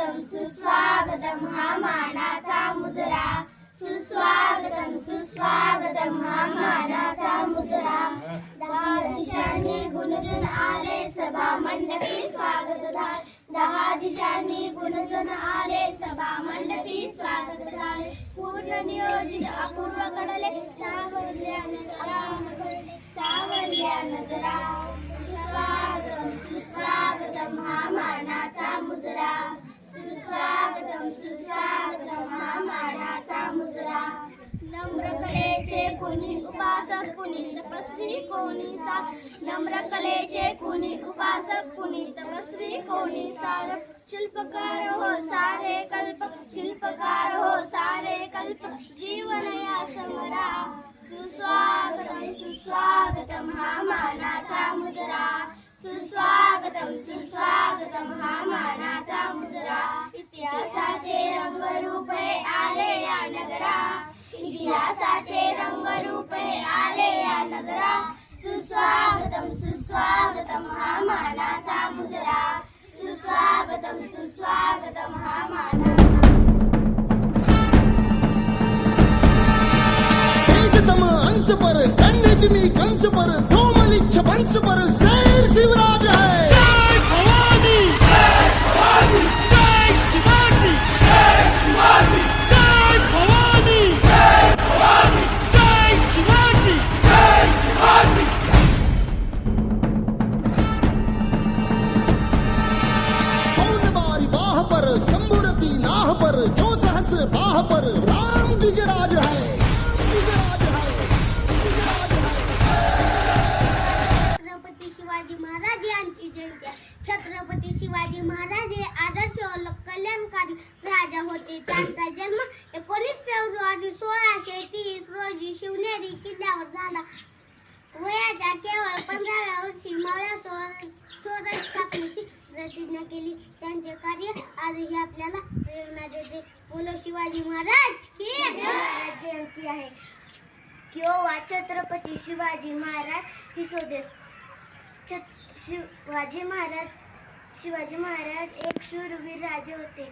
सुस्वागतम सुस्वागतम हा मानाचा मुजरा. सुस्वागतम सुस्वागतम हा मानाचा मुजरा. दहा दिशांनी गुणजन आले सभा मंडपी स्वागत झाले. दहा दिशांनी गुणजन आले सभा मंडपी स्वागत झाले. पूर्ण नियोजित अपूर्व कडले सावरल्या नजरा सावरल्या नजरा. सुस्वागतम सुस्वागतम हा मानाचा मुजरा. सुस्वागतम सुस्वागतम हा मानाचा मुजरा. नम्र कलेचे कुणी उपासक कुणी तपस्वी कोणी साधक. नम्र कलेचे कुणी उपासक कुणी तपस्वी कोणी साधक. शिल्पकार हो सारे कल्प शिल्पकार हो सारे कल्प जीवन या समरा. सुस्वागतम सुस्वागतम हा मानाचा मुजरा. सुस्वागतम सुस्वागतम हा मानाचा मुजरा. इतिहासाचे रंगरूपे आले या नगरा. इतिहासाचे रंगरूपे आले या नगरा. सुस्वागतम सुस्वागतम हा मानाचा मुजरा. सुस्वागतम सुस्वागतम हा मानाचा. तेजतम अंश पर कन्यजमी कंस पर धूमलिच्छ वंश पर शेर शिवराज है. जय भवानी जय भवानी जय शिवाजी जय शिवाजी जय भवानी जय भवानी जय शिवाजी जय शिवाजी. बारी बाह पर शंभुरती नाह पर जो सहस बाह पर राम द्विजराज है. द्विजराज है द्विजराज है. छत्रपती शिवाजी महाराज यांची जयंती आहे. छत्रपती शिवाजी महाराज हे आदर्श कल्याणकारी राजा होते. त्यांचा जन्म 19 फेब्रुवारी 1630 रोजी शिवनेरी किल्ल्यावर झाला. वयाच्या केवळ 15व्या वर्षी मावळ्या स्वराज्य स्थापनेची प्रतिज्ञा केली. त्यांचे कार्य आजही आपल्याला प्रेरणा देते. बोलो शिवाजी महाराज की जयंती आहे. किंवा छत्रपती शिवाजी महाराज ही स्वदेश. शिवाजी महाराज एक शूरवीर राजे होते.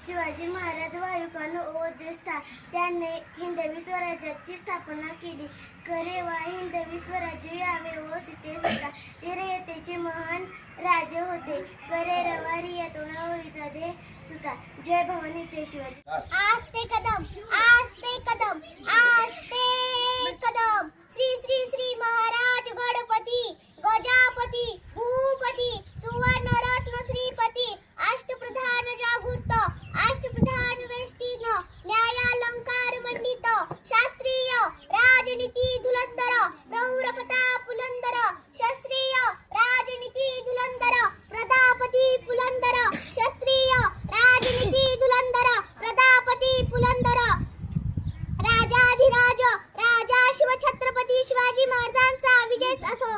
शिवाजी महाराज वायुकान ओदेस्ता त्याने हिंदवी स्वराज्याची स्थापना केली. करेवा हिंदवी स्वराज्य यावे व सितेस होता. ते रयतेचे महान राजे होते. करे रवा रियातून होईचा दे सुता. जय भवानी जय शिवाजी. आस्ते कदम आस्ते कदम आस्ते कदम. श्री श्री श्री महाराज गणपती गजापती भूपती सुवर्ण श्रीपती अष्टप्रधान जागृत अष्टप्रधान वेष्टीन न्यायालंकार मंडित शास्त्रीय राजनीती धुलंदर प्रौरपता पुलंदर. शास्त्रीय राजनीती धुलंदर प्रतापती पुलंदर. शास्त्रीय राजनीती धुलंदर प्रतापती पुलंदर. राजाधिराज राजा शिवछत्रपती शिवाजी महाराजांचा विजय असो.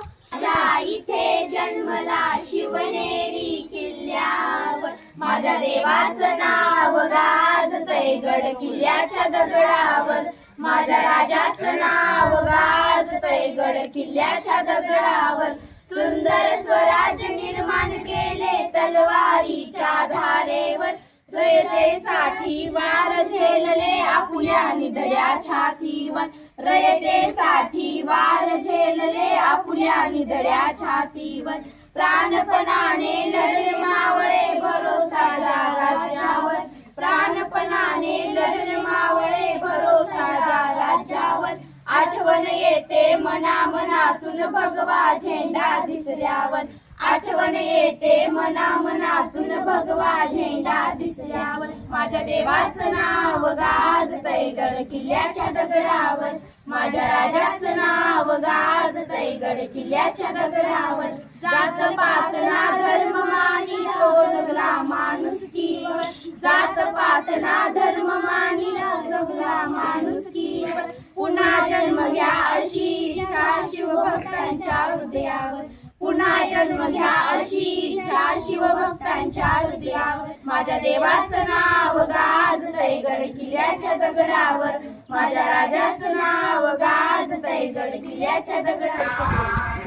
इथे जन्मला शिवनेरी किल्ल्यावर माझ्या देवाचं नाव गाजतय गड किल्ल्याच्या दगडावर. माझ्या राजाचं नाव गाजतय गड किल्ल्याच्या दगडावर. सुंदर स्वराज्य निर्माण केले तलवारीच्या धारेवर. रयतेसाठी वार झेलले आपुल्या निधड्या छातीवर. रयतेसाठी वार झेलले आपुल्या निधड्या छातीवर. प्राणपणाने लढले मावळे भरोसा जा राज्यावर. प्राणपणाने लढले मावळे भरोसा जा राज्यावर. आठवण येते मना मनातून भगवा झेंडा दिसल्यावर. आठवण येते मना मनातून भगवा झेंडा दिसल्यावर. माझ्या देवाचं नाव गाजतय गड किल्ल्याच्या दगडावर. माझ्या राजाचं नाव गाजतय गड किल्ल्याच्या दगडावर. जात पात ना धर्म मानी तो जगला माणुसकीवर. जात पात ना धर्म मानी तो जगला माणुसकीवर. पुन्हा जन्म घ्या अशी इच्छा शिवभक्तांच्या हृदयावर. पुन्हा जन्म घ्या अशी इच्छा शिवभक्तांच्या हृदयावर. माझ्या देवाचं नाव गाजतय गड किल्ल्याच्या दगडावर. माझ्या राजाचं नाव गाजतय गड किल्ल्याच्या दगडावर.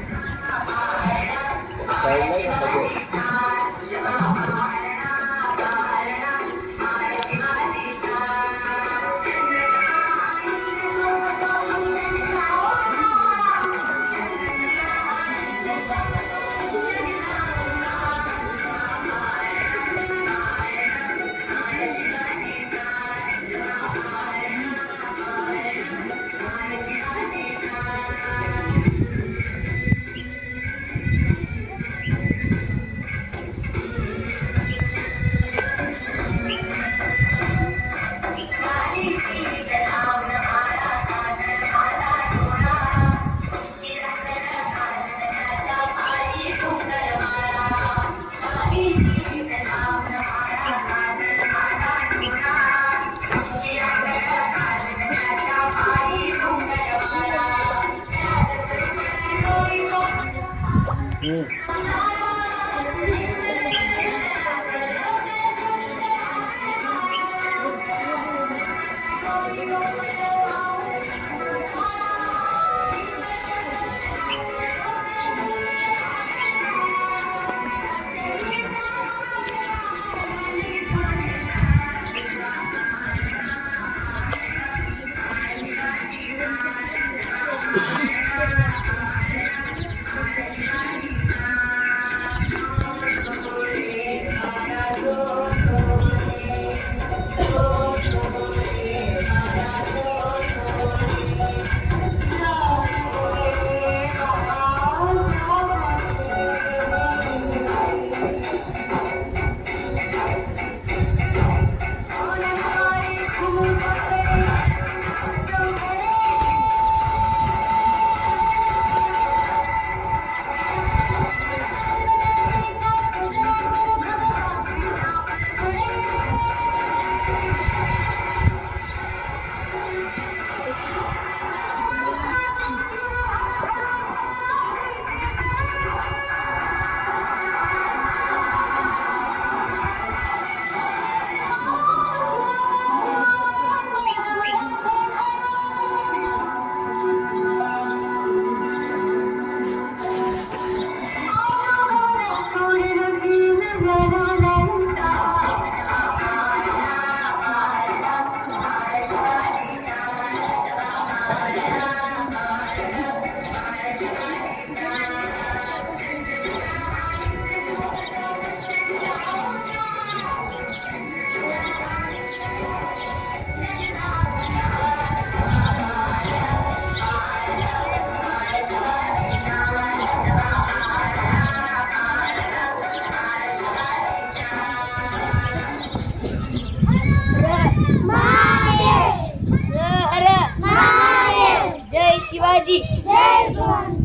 जय शिवाजी. जय शिवाजी.